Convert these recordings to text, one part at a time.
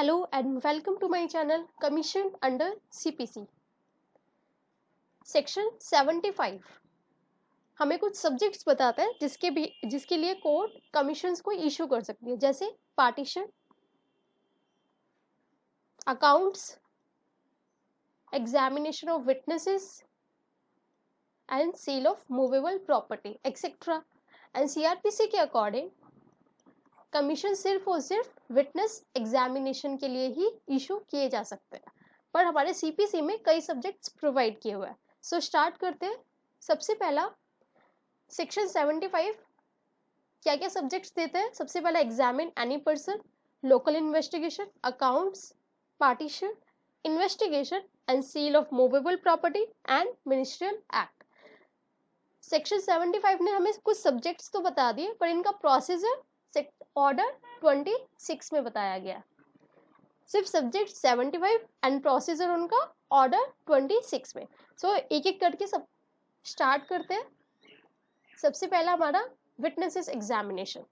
Hello and welcome to my channel Commission under CPC. Section 75 हमें कुछ subjects बताता है जिसके लिए कोर्ट कमीशंस को इशू कर सकती है, जैसे partition, accounts, examination of witnesses and seal of movable property etcetera. And CrPC के अकॉर्डिंग कमीशन सिर्फ और सिर्फ विटनेस एग्जामिनेशन के लिए ही इशू किए जा सकते हैं, पर हमारे सीपीसी में कई सब्जेक्ट्स प्रोवाइड किए हुए हैं. सो स्टार्ट करते हैं. सबसे पहला सेक्शन 75 क्या क्या सब्जेक्ट्स देते हैं. सबसे पहला examine any person, local investigation, accounts, partition, investigation and seal of movable property and ministerial act. Section 75 ने हमें कुछ सब्जेक्ट्स तो बता दिए, पर इनका प्रोसीजर ऑर्डर 26 में बताया गया. सिर्फ सब्जेक्ट 75 एंड प्रोसीजर उनका ऑर्डर 26 में. सो एक एक करके सब स्टार्ट करते हैं. सबसे पहला हमारा विटनेसेस एग्जामिनेशन.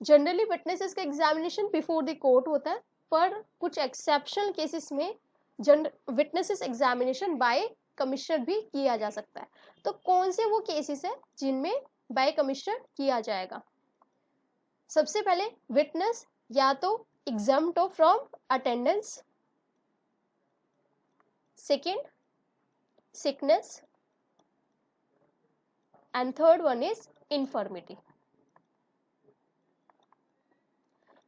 जनरली विटनेसेस का एग्जामिनेशन बिफोर द कोर्ट होता है, पर कुछ एक्सेप्शनल केसेस में विटनेसेस एग्जामिनेशन बाय कमिश्नर भी किया जा सकता है. तो कौन से वो केसेस है जिनमें बाय कमिश्नर किया जाएगा. सबसे पहले विटनेस या तो exempt हो from attendance, second sickness and third one is infirmity.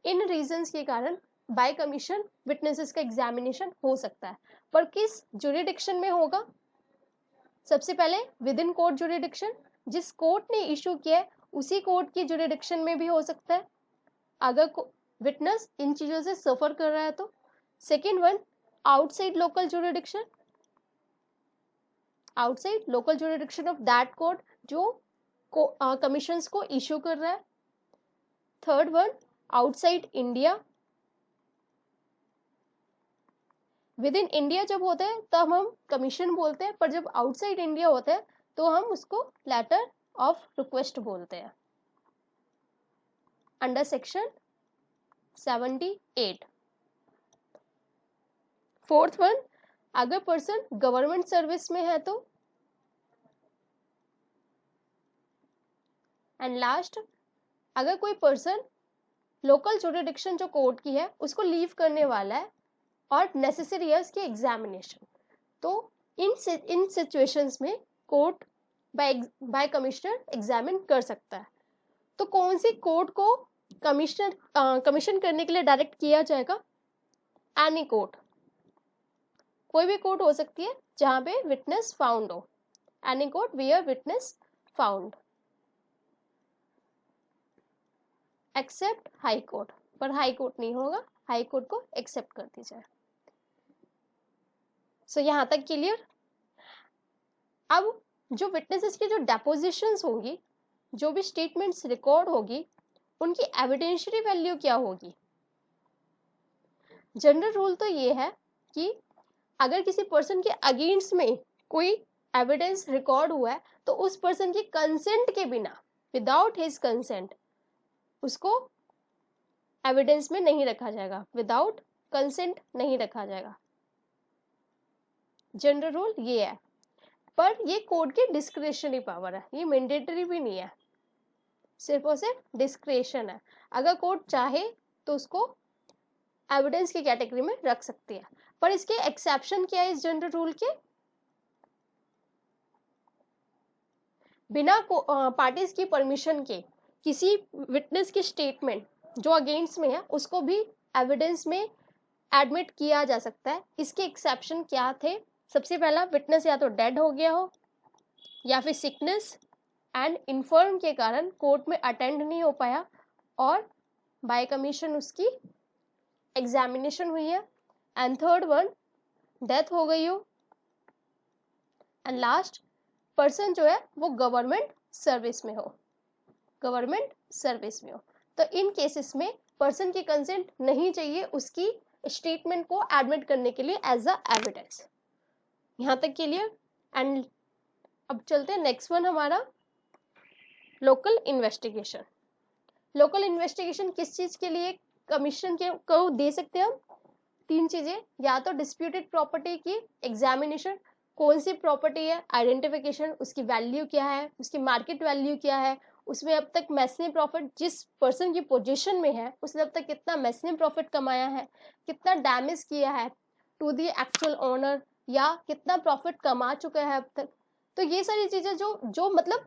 In reasons के कारण बाय कमीशन विटनेसेस का एग्जामिनेशन हो सकता है, पर किस जुरिडिक्शन में होगा. सबसे पहले विद इन कोर्ट जुरिडिक्शन, जिस कोर्ट ने इशू किया है उसी कोर्ट की जुरिडिक्शन में भी हो सकता है अगर विटनेस इन चीजों से सफर कर रहा है तो. Second one outside local jurisdiction, outside local jurisdiction of that court जो कमीशंस को इशू कर रहा है. Third one outside India. With in India जब होता है तब हम कमीशन बोलते हैं, पर जब आउटसाइड इंडिया होता है तो हम उसको लेटर ऑफ रिक्वेस्ट बोलते हैं अंडर सेक्शन 78. फोर्थ वन अगर पर्सन गवर्नमेंट सर्विस में है तो. एंड लास्ट अगर कोई पर्सन लोकल जुरिडिक्शन जो कोर्ट की है उसको लीव करने वाला है और नेसेसरी है उसकी एग्जामिनेशन, तो इन सिचुएशंस में कोर्ट बाय कमिश्नर एग्जामिन कर सकता है. तो कौन सी कोर्ट को कमीशन करने के लिए डायरेक्ट किया जाएगा. एनी कोर्ट, कोई भी कोर्ट हो सकती है जहां पे विटनेस फाउंड हो. Any court where witness found except high court, पर हाई कोर्ट नहीं होगा, हाई कोर्ट को एक्सेप्ट कर दी जाए. सो यहां तक क्लियर. अब जो विटनेसेस की जो डेपोजिशंस होंगी, जो भी स्टेटमेंट्स रिकॉर्ड होगी, उनकी एविडेंशियरी वैल्यू क्या होगी. जनरल रूल तो ये है कि अगर किसी पर्सन के अगेंस्ट में कोई एविडेंस रिकॉर्ड हुआ है तो उस पर्सन की कंसेंट के बिना, विदाउट हिज कंसेंट, उसको एविडेंस में नहीं रखा जाएगा. विदाउट कंसेंट नहीं रखा जाएगा. जनरल रूल ये है, पर ये कोर्ट की डिस्क्रिशनरी पावर है, ये मैंडेटरी भी नहीं है, सिर्फ और सिर्फ डिस्क्रेशन है. अगर कोर्ट चाहे तो उसको एविडेंस की कैटेगरी में रख सकती है, पर इसके एक्सेप्शन क्या है इस जनरल रूल के. बिना पार्टीज की परमिशन के किसी विटनेस की स्टेटमेंट जो अगेंस्ट में है उसको भी एविडेंस में एडमिट किया जा सकता है. इसके एक्सेप्शन क्या थे. सबसे पहला विटनेस या तो डेड हो गया हो या फिर सिकनेस एंड इन्फर्म के कारण कोर्ट में अटेंड नहीं हो पाया और बाय कमीशन उसकी एग्जामिनेशन हुई है. एंड थर्ड वन डेथ हो गई हो. एंड लास्ट पर्सन जो है वो गवर्नमेंट सर्विस में हो, गवर्नमेंट सर्विस में हो. तो इन केसेस में पर्सन की कंसेंट नहीं चाहिए उसकी स्टेटमेंट को एडमिट करने के लिए एज अ एविडेंस. यहां तक क्लियर. एंड अब चलते हैं नेक्स्ट वन हमारा लोकल इन्वेस्टिगेशन. लोकल इन्वेस्टिगेशन किस चीज के लिए कमीशन के को दे सकते हैं हम 3 चीजें, या तो डिस्प्यूटेड प्रॉपर्टी की एग्जामिनेशन, कौन सी प्रॉपर्टी है, आइडेंटिफिकेशन, उसकी वैल्यू क्या है, उसकी मार्केट वैल्यू क्या है, उसमें अब तक मैक्सिमम प्रॉफिट जिस पर्सन की पोजीशन में है उसने अब तक कितना मैक्सिमम प्रॉफिट कमाया है, कितना डैमेज किया है टू दी एक्चुअल ओनर, या कितना प्रॉफिट कमा चुका है अब तक। तो ये सारी चीजें जो जो मतलब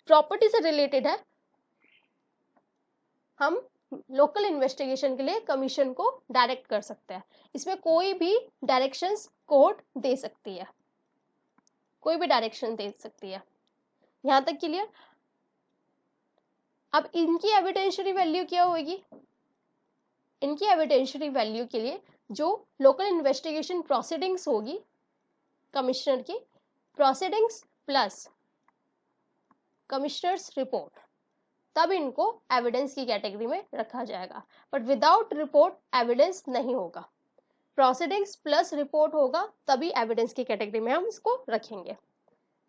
प्रॉपर्टी से रिलेटेड है, हम लोकल इन्वेस्टिगेशन के लिए कमीशन को डायरेक्ट कर सकते हैं। इसमें कोई भी डायरेक्शंस कोर्ट दे सकती है, कोई भी डायरेक्शन दे सकती है। यहां तक क्लियर। अब इनकी एविडेंशियरी वैल्यू क्या होगी? इनकी एविडेंशियरी वैल्यू के लिए जो लोकल इन्वेस्टिगेशन प्रोसीडिंग्स होगी कमिश्नर की, प्रोसीडिंग्स प्लस कमिश्नर्स रिपोर्ट, तब इनको एविडेंस की कैटेगरी में रखा जाएगा। बट विदाउट रिपोर्ट एविडेंस नहीं होगा, प्रोसीडिंग्स प्लस रिपोर्ट होगा तभी एविडेंस की कैटेगरी में हम इसको रखेंगे।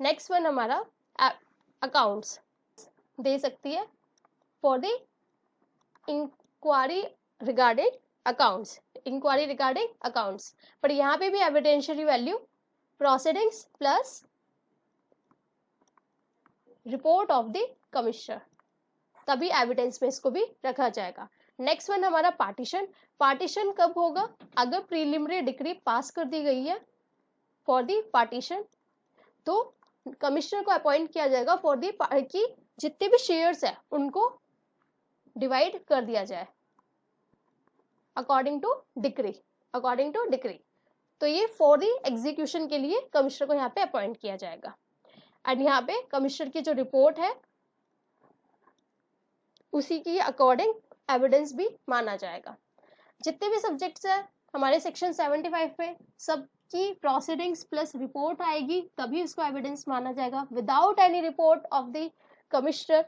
नेक्स्ट वन हमारा अकाउंट्स दे सकती है for the inquiry regarding accounts, inquiry regarding accounts, पर यहाँ पे भी evidentiary value proceedings plus report of the commissioner, तभी एविडेंस में इसको भी रखा जाएगा। नेक्स्ट वन हमारा पार्टीशन। पार्टीशन कब होगा? अगर प्रीलिमिनरी डिक्री पास कर दी गई है फॉर दी पार्टीशन, तो कमिश्नर को अपॉइंट किया जाएगा फॉर दी कि जितने भी शेयर्स है उनको डिवाइड कर दिया जाए according to decree, according to decree. तो ये फॉर दी एग्जीक्यूशन के लिए कमिश्नर को यहाँ पे अपॉइंट किया जाएगा। एंड यहाँ पे कमिश्नर की जो रिपोर्ट है उसी की अकॉर्डिंग एविडेंस भी माना जाएगा। जितने भी सब्जेक्ट्स है हमारे सेक्शन 75 में, सबकी प्रोसीडिंग्स प्लस रिपोर्ट आएगी तभी उसको एविडेंस माना जाएगा। Without any report of the commissioner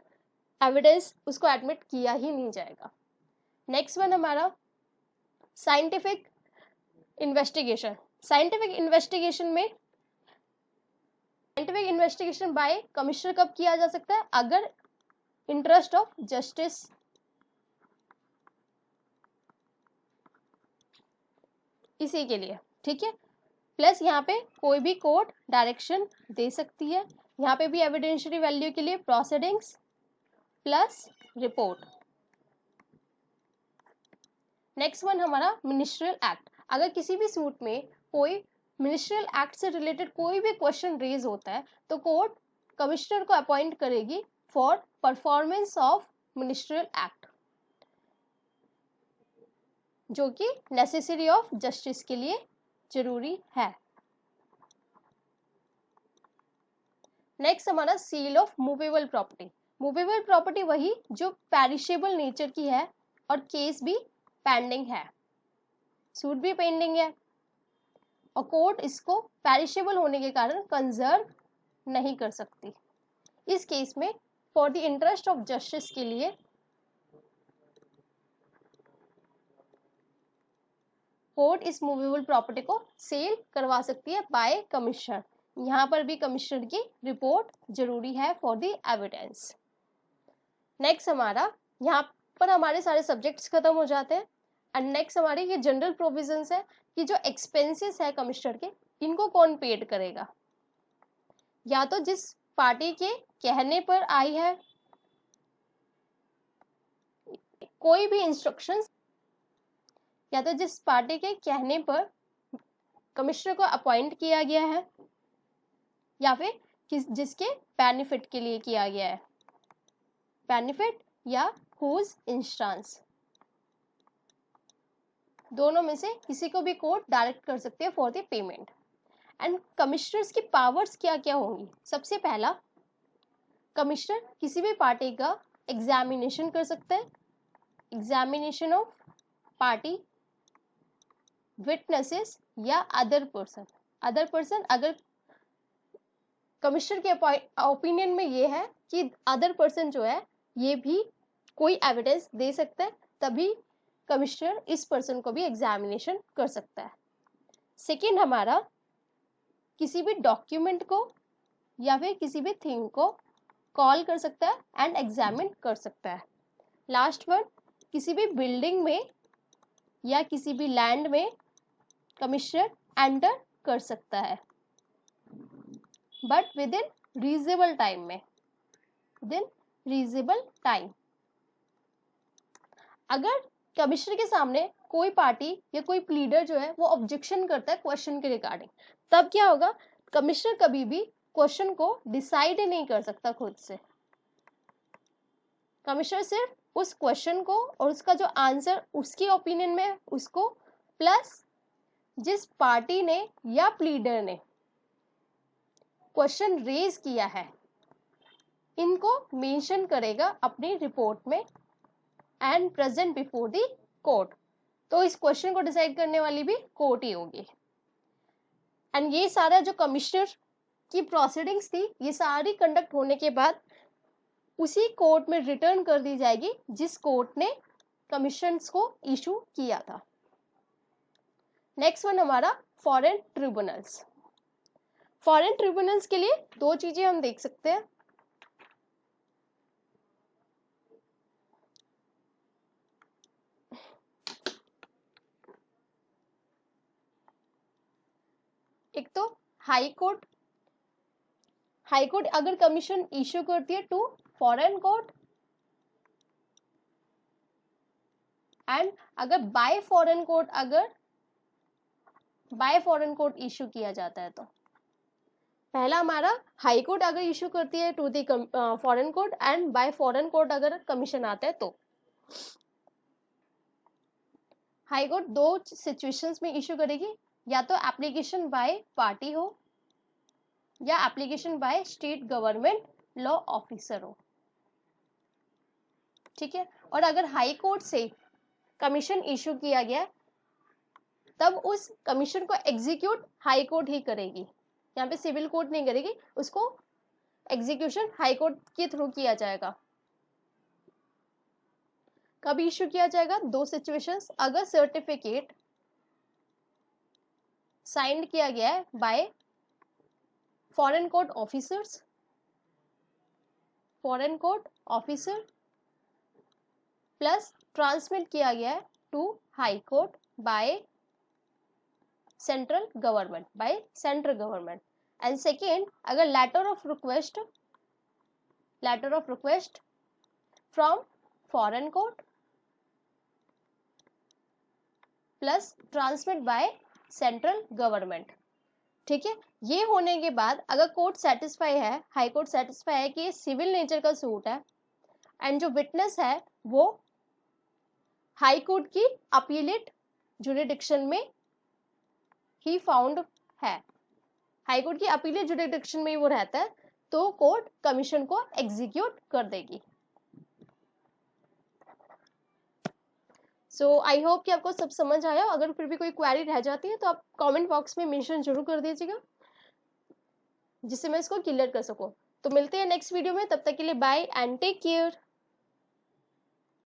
evidence उसको एडमिट किया ही नहीं जाएगा। नेक्स्ट वन हमारा साइंटिफिक इन्वेस्टिगेशन। साइंटिफिक इन्वेस्टिगेशन में साइंटिफिक इन्वेस्टिगेशन बाय कमिश्नर कब किया जा सकता है? अगर इंटरेस्ट ऑफ जस्टिस इसी के लिए, ठीक है। प्लस यहाँ पे कोई भी कोर्ट डायरेक्शन दे सकती है। यहाँ पे भी एविडेंशियरी वैल्यू के लिए proceedings plus report. Next one हमारा मिनिस्ट्रियल एक्ट। अगर किसी भी सूट में कोई मिनिस्ट्रियल एक्ट से रिलेटेड कोई भी क्वेश्चन रेज होता है तो कोर्ट कमिश्नर को अपॉइंट करेगी for performance of ministerial act, जो कि नेसेसरी ऑफ जस्टिस के लिए जरूरी है। नेक्स्ट हमारा seal of movable property. Movable property वही जो पेरिशेबल नेचर की है और केस भी पेंडिंग है, सूट भी पेंडिंग है और कोर्ट इसको पेरिशेबल होने के कारण कंजर्व नहीं कर सकती। इस केस में for the interest of justice के लिए कोर्ट इस मूवेबल प्रॉपर्टी को सेल करवा सकती है बाय कमिश्नर। यहाँ पर भी कमिश्नर की रिपोर्ट जरूरी है फॉर द एविडेंस। नेक्स्ट हमारा यहाँ पर हमारे सारे सब्जेक्ट्स खत्म हो जाते हैं। एंड नेक्स्ट हमारे ये जनरल प्रोविजंस है कि जो एक्सपेंसेस है कमिश्नर के, इनको कौन पेड करेगा? या तो जिस पार्टी के कहने पर आई है कोई भी इंस्ट्रक्शंस, या तो जिस पार्टी के कहने पर कमिश्नर को अपॉइंट किया गया है, या फिर जिसके बेनिफिट के लिए किया गया है, बेनिफिट या हुज इंस्टेंस, दोनों में से किसी को भी कोर्ट डायरेक्ट कर सकते हैं for the payment. And commissioners की पावर्स क्या क्या होंगी? सबसे पहला, कमिश्नर किसी भी पार्टी का एग्जामिनेशन कर सकते हैं, एग्जामिनेशन ऑफ पार्टी, विटनेसेस या अदर पर्सन। अदर पर्सन अगर कमिश्नर के ओपिनियन में ये है कि अदर पर्सन जो है ये भी कोई एविडेंस दे सकता है, तभी कमिश्नर इस पर्सन को भी एग्जामिनेशन कर सकता है। सेकेंड हमारा, किसी भी डॉक्यूमेंट को या फिर किसी भी थिंग को कॉल कर सकता है एंड एग्जामिन कर सकता है। लास्ट वन, किसी भी बिल्डिंग में या किसी भी लैंड में कमिश्नर एंटर कर सकता है, but with in reasonable time में, विद इन रीजनेबल टाइम। अगर कमिश्नर के सामने कोई पार्टी या कोई प्लीडर जो है वो ऑब्जेक्शन करता है क्वेश्चन के रिगार्डिंग, तब क्या होगा, कमिश्नर कभी भी क्वेश्चन को डिसाइड नहीं कर सकता खुद से। कमिश्नर सिर्फ उस क्वेश्चन को और उसका जो आंसर उसकी ओपिनियन में उसको, प्लस जिस पार्टी ने या प्लीडर ने क्वेश्चन रेज किया है, इनको मेंशन करेगा अपनी रिपोर्ट में and present before the court. तो इस क्वेश्चन को डिसाइड करने वाली भी कोर्ट ही होगी। एंड ये सारा जो कमिश्नर की प्रोसीडिंग्स थी, ये सारी कंडक्ट होने के बाद उसी कोर्ट में रिटर्न कर दी जाएगी जिस कोर्ट ने कमिश्नर्स को इशू किया था। नेक्स्ट वन हमारा फॉरेन ट्रिब्यूनल्स। फॉरेन ट्रिब्यूनल्स के लिए दो चीजें हम देख सकते हैं। एक तो हाई कोर्ट, हाई कोर्ट अगर कमीशन इश्यू करती है टू फॉरेन कोर्ट, एंड अगर बाय फॉरेन कोर्ट, अगर बाय फॉरेन कोर्ट इश्यू किया जाता है तो पहला हमारा हाई कोर्ट अगर इश्यू करती है to the foreign court, and by foreign court अगर कमीशन आता है तो हाई कोर्ट दो सिचुएशंस में इश्यू करेगी, या तो एप्लीकेशन बाय पार्टी हो या application by state government law officer हो, ठीक है। और अगर हाई कोर्ट से कमीशन इश्यू किया गया तब उस कमीशन को एग्जीक्यूट हाई कोर्ट ही करेगी, यहाँ पे सिविल कोर्ट नहीं करेगी, उसको एग्जीक्यूशन हाई कोर्ट के थ्रू किया जाएगा। कब इश्यू किया जाएगा, दो सिचुएशंस, अगर सर्टिफिकेट साइंड किया गया है by foreign court officers, foreign court officer plus transmit किया गया है to high court by central government, by central government. And second, अगर letter of request from foreign court plus transmit by central government, ठीक है। ये होने के बाद अगर कोर्ट सेटिस्फाई है, हाई कोर्ट सेटिस्फाई है कि ये सिविल नेचर का सूट है एंड जो विटनेस है वो हाई कोर्ट की अपीलेट जुरिडिक्शन में ही फाउंड है, हाई कोर्ट की अपीलेट जुरिडिक्शन में ही वो रहता है, तो कोर्ट कमीशन को एग्जीक्यूट कर देगी। सो आई होप कि आपको सब समझ आया। अगर फिर भी कोई क्वेरी रह जाती है तो आप कमेंट बॉक्स में मेंशन जरूर कर दीजिएगा, जिससे मैं इसको क्लियर कर सकूं। तो मिलते हैं नेक्स्ट वीडियो में, तब तक के लिए बाय एंड टेक केयर।